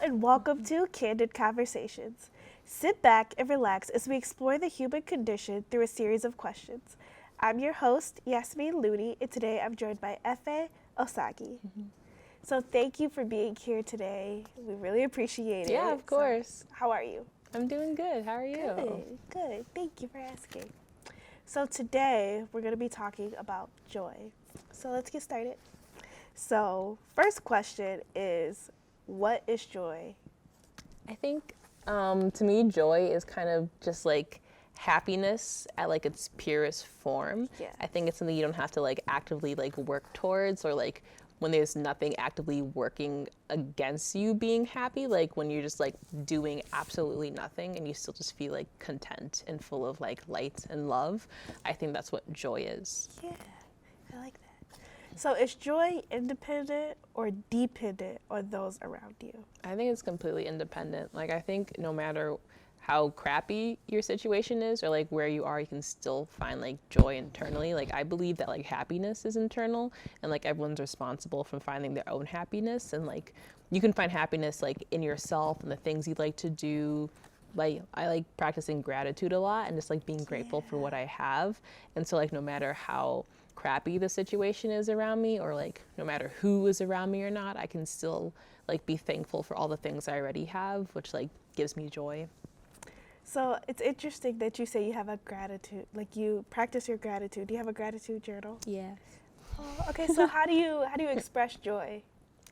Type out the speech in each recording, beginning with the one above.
and welcome to Candid Conversations. Sit back and relax as we explore the human condition through a series of questions. I'm your host, Yasmeen Ludy, and today I'm joined by Efe Osagie. So thank you for being here today. We really appreciate it. Yeah, of course. So, how are you? I'm doing good. How are you? Good. Thank you for asking. So today we're going to be talking about joy. So let's get started. So first question is, what is joy? I think to me, joy is kind of just like happiness at like its purest form. Yeah. I think it's something you don't have to like actively like work towards, or like when there's nothing actively working against you being happy, like when you're just like doing absolutely nothing and you still just feel like content and full of like light and love. I think that's what joy is. Yeah, I like that. So is joy independent or dependent on those around you? I think it's completely independent. Like, I think no matter how crappy your situation is or like where you are, you can still find like joy internally. Like, I believe that like happiness is internal, and like everyone's responsible for finding their own happiness, and like you can find happiness like in yourself and the things you like to do. Like, I like practicing gratitude a lot and just like being grateful for what I have. And so like no matter how crappy the situation is around me, or like no matter who is around me or not, I can still like be thankful for all the things I already have, which like gives me joy. So it's interesting that you say you have a gratitude, like you practice your gratitude. Do you have a gratitude journal? Yes. Oh, okay, so how do you express joy?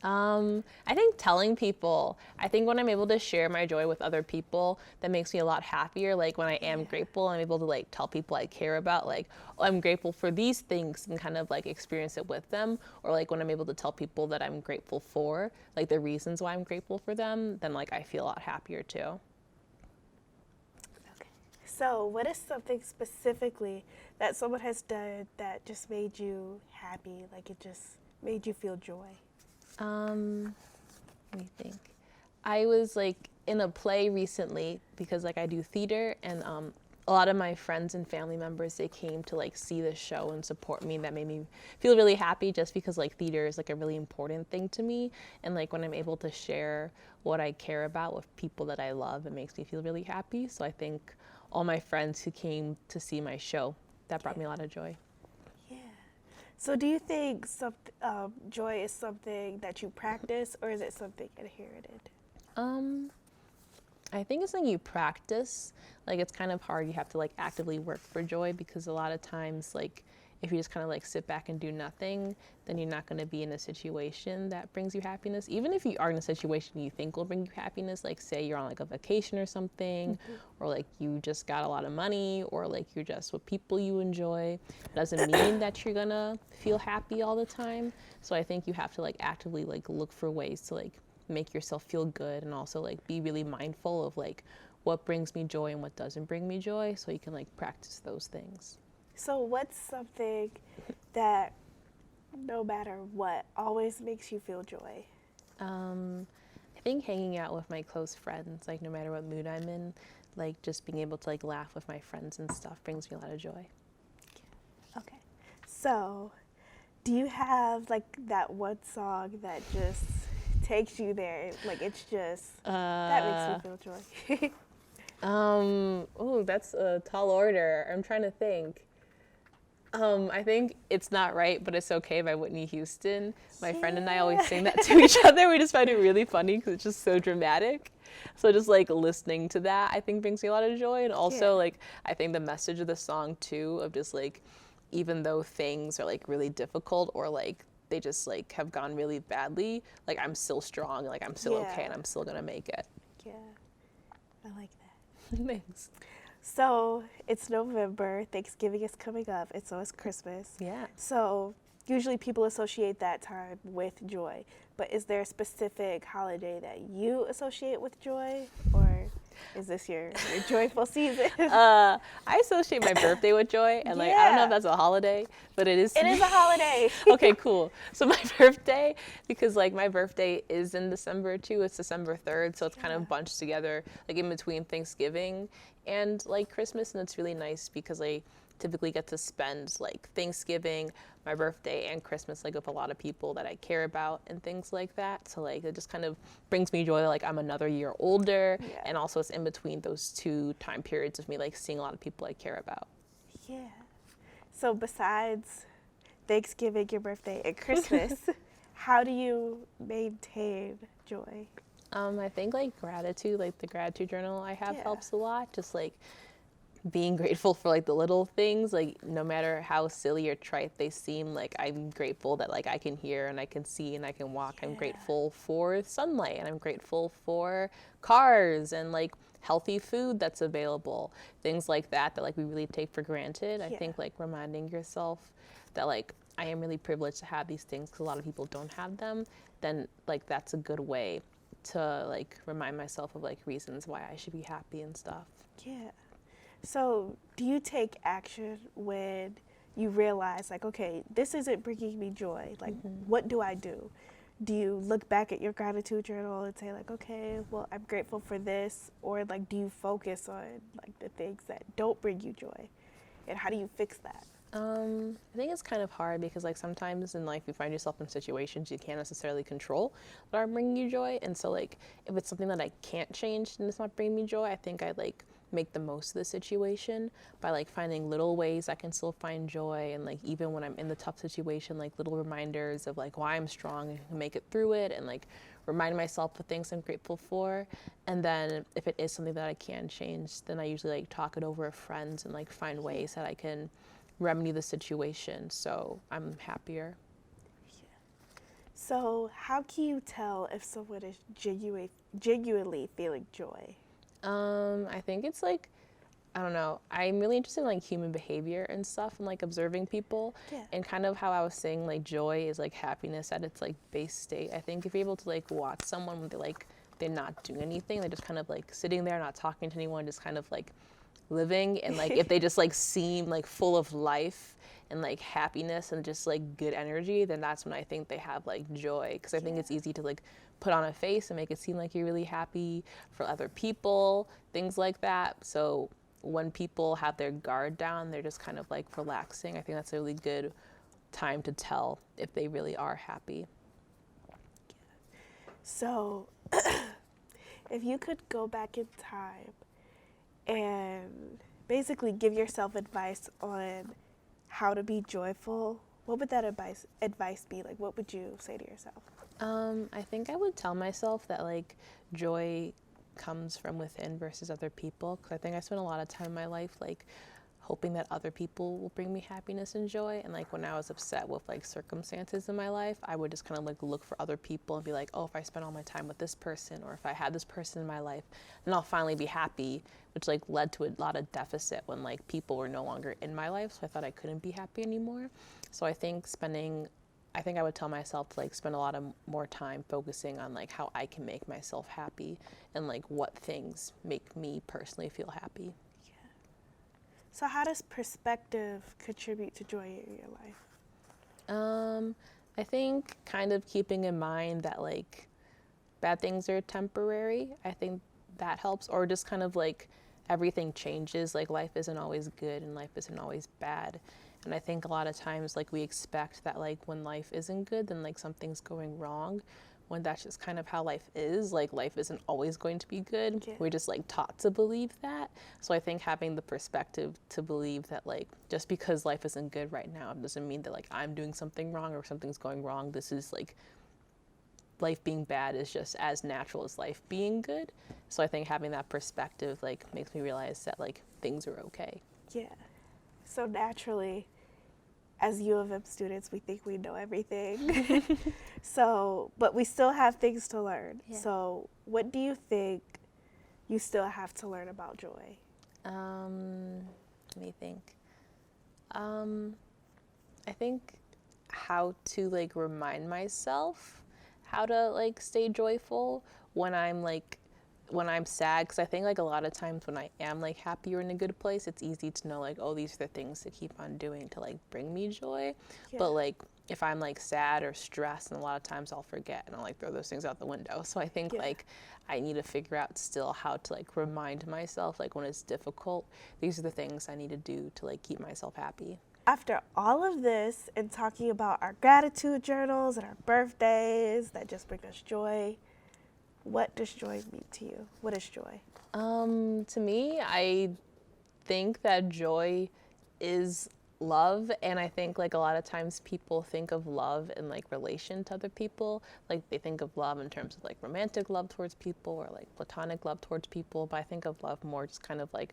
I think telling people, I think when I'm able to share my joy with other people, that makes me a lot happier. Like when I am grateful, I'm able to like tell people I care about, like, oh, I'm grateful for these things, and kind of like experience it with them. Or like when I'm able to tell people that I'm grateful for, like the reasons why I'm grateful for them, then like I feel a lot happier too. Okay. So what is something specifically that someone has done that just made you happy, like it just made you feel joy? Let me think. I was like in a play recently because like I do theater, and a lot of my friends and family members, they came to like see the show and support me. That made me feel really happy, just because like theater is like a really important thing to me, and like when I'm able to share what I care about with people that I love, it makes me feel really happy. So I think all my friends who came to see my show, that brought me a lot of joy. Yeah. So do you think joy is something that you practice, or is it something inherited? I think it's something you practice. Like, it's kind of hard. You have to like actively work for joy, because a lot of times, like, if you just kind of like sit back and do nothing, then you're not going to be in a situation that brings you happiness. Even if you are in a situation you think will bring you happiness, like say you're on like a vacation or something, or like you just got a lot of money, or like you're just with people you enjoy, it doesn't mean that you're going to feel happy all the time. So I think you have to like actively like look for ways to like make yourself feel good, and also like be really mindful of like what brings me joy and what doesn't bring me joy, so you can like practice those things. So what's something that, no matter what, always makes you feel joy? I think hanging out with my close friends, like no matter what mood I'm in, like just being able to like laugh with my friends and stuff brings me a lot of joy. Okay. So do you have like that one song that just takes you there? Like it's just, that makes me feel joy. Oh, that's a tall order. I'm trying to think. I think It's Not Right, But It's Okay by Whitney Houston. My friend and I always sing that to each other. We just find it really funny because it's just so dramatic. So just like listening to that, I think brings me a lot of joy. And also like, I think the message of the song too, of just like, even though things are like really difficult, or like they just like have gone really badly, like I'm still strong, like I'm still okay, and I'm still gonna make it. Yeah, I like that. Thanks. So it's November, Thanksgiving is coming up, and so is Christmas. Yeah. So usually people associate that time with joy, but is there a specific holiday that you associate with joy, or is this your joyful season? I associate my birthday with joy, and like I don't know if that's a holiday, but it is. It is a holiday. Okay, cool. So my birthday, because like my birthday is in December too. It's December 3rd, so it's kind of bunched together, like in between Thanksgiving and like Christmas, and it's really nice because like typically get to spend like Thanksgiving, my birthday, and Christmas like with a lot of people that I care about and things like that. So like it just kind of brings me joy, like I'm another year older, Yeah. and also it's in between those two time periods of me like seeing a lot of people I care about. Yeah. So besides Thanksgiving, your birthday, and Christmas, how do you maintain joy? I think like gratitude, like the gratitude journal I have Yeah. helps a lot. Just like being grateful for like the little things, like no matter how silly or trite they seem, like I'm grateful that like I can hear and I can see and I can walk. I'm Yeah. grateful for sunlight, and I'm grateful for cars and like healthy food that's available, things like that like we really take for granted. I Yeah. think like reminding yourself that like I am really privileged to have these things because a lot of people don't have them, then like that's a good way to like remind myself of like reasons why I should be happy and stuff. Yeah. So, do you take action when you realize, like, okay, this isn't bringing me joy? Like, what do I do? Do you look back at your gratitude journal and say, like, okay, well, I'm grateful for this? Or, like, do you focus on, like, the things that don't bring you joy? And how do you fix that? I think it's kind of hard because like sometimes in life you find yourself in situations you can't necessarily control that are bringing you joy, and so like if it's something that I can't change and it's not bringing me joy, I think I like make the most of the situation by like finding little ways I can still find joy, and like even when I'm in the tough situation, like little reminders of like why I'm strong and can make it through it, and like remind myself of things I'm grateful for. And then if it is something that I can change, then I usually like talk it over with friends and like find ways that I can remedy the situation so I'm happier. So, how can you tell if someone is genuinely feeling joy? I think it's like, I don't know, I'm really interested in like human behavior and stuff and like observing people. Yeah. And kind of how I was saying like joy is like happiness at its like base state. I think if you're able to like watch someone when they're not doing anything, they're just kind of like sitting there not talking to anyone, just kind of like living, and like if they just like seem like full of life and like happiness and just like good energy, then that's when I think they have like joy, because I think it's easy to like put on a face and make it seem like you're really happy for other people, things like that. So when people have their guard down, they're just kind of like relaxing, I think that's a really good time to tell if they really are happy. So, if you could go back in time and basically give yourself advice on how to be joyful, what would that advice be? Like, what would you say to yourself? I think I would tell myself that like joy comes from within versus other people, because I think I spent a lot of time in my life like hoping that other people will bring me happiness and joy, and like when I was upset with like circumstances in my life, I would just kind of like look for other people and be like, oh, if I spend all my time with this person, or if I had this person in my life, then I'll finally be happy, which like led to a lot of deficit when like people were no longer in my life, so I thought I couldn't be happy anymore. So I think I would tell myself to like spend a lot of more time focusing on like how I can make myself happy and like what things make me personally feel happy. So, how does perspective contribute to joy in your life? I think kind of keeping in mind that like bad things are temporary. I think that helps, or just kind of like everything changes. Like life isn't always good and life isn't always bad. And I think a lot of times like we expect that like when life isn't good, then like something's going wrong, when that's just kind of how life is. Like life isn't always going to be good. Yeah. We're just like taught to believe that. So I think having the perspective to believe that like just because life isn't good right now doesn't mean that like I'm doing something wrong or something's going wrong. This is like life being bad is just as natural as life being good. So I think having that perspective like makes me realize that like things are okay. Yeah. So naturally, as U of M students, we think we know everything. So, but we still have things to learn. Yeah. So, what do you think you still have to learn about joy? Let me think. I think how to like remind myself how to like stay joyful when I'm like when I'm sad, because I think like a lot of times when I am like happy or in a good place, it's easy to know like, oh, these are the things to keep on doing to like bring me joy. Yeah. But like if I'm like sad or stressed, and a lot of times I'll forget and I'll like throw those things out the window. So I think Yeah. like I need to figure out still how to like remind myself like when it's difficult, these are the things I need to do to like keep myself happy. After all of this and talking about our gratitude journals and our birthdays that just bring us joy, what does joy mean to you? What is joy? To me, I think that joy is love, and I think like a lot of times people think of love in like relation to other people. Like they think of love in terms of like romantic love towards people or like platonic love towards people, but I think of love more just kind of like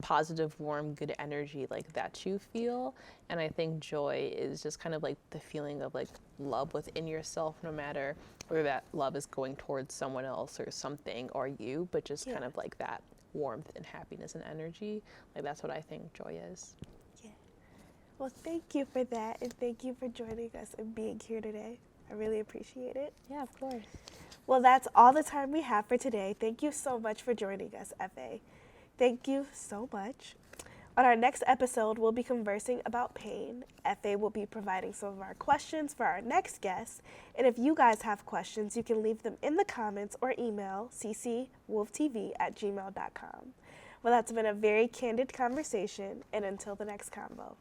positive, warm, good energy like that you feel. And I think joy is just kind of like the feeling of like love within yourself, no matter whether that love is going towards someone else or something or you, but just Yeah. kind of like that warmth and happiness and energy. Like that's what I think joy is. Yeah. Well, thank you for that, and thank you for joining us and being here today. I really appreciate it. Yeah, of course. Well, that's all the time we have for today. Thank you so much for joining us, Efe. Thank you so much. On our next episode, we'll be conversing about pain. Efe will be providing some of our questions for our next guest. And if you guys have questions, you can leave them in the comments or email ccwolftv@gmail.com. Well, that's been a very candid conversation, and until the next convo.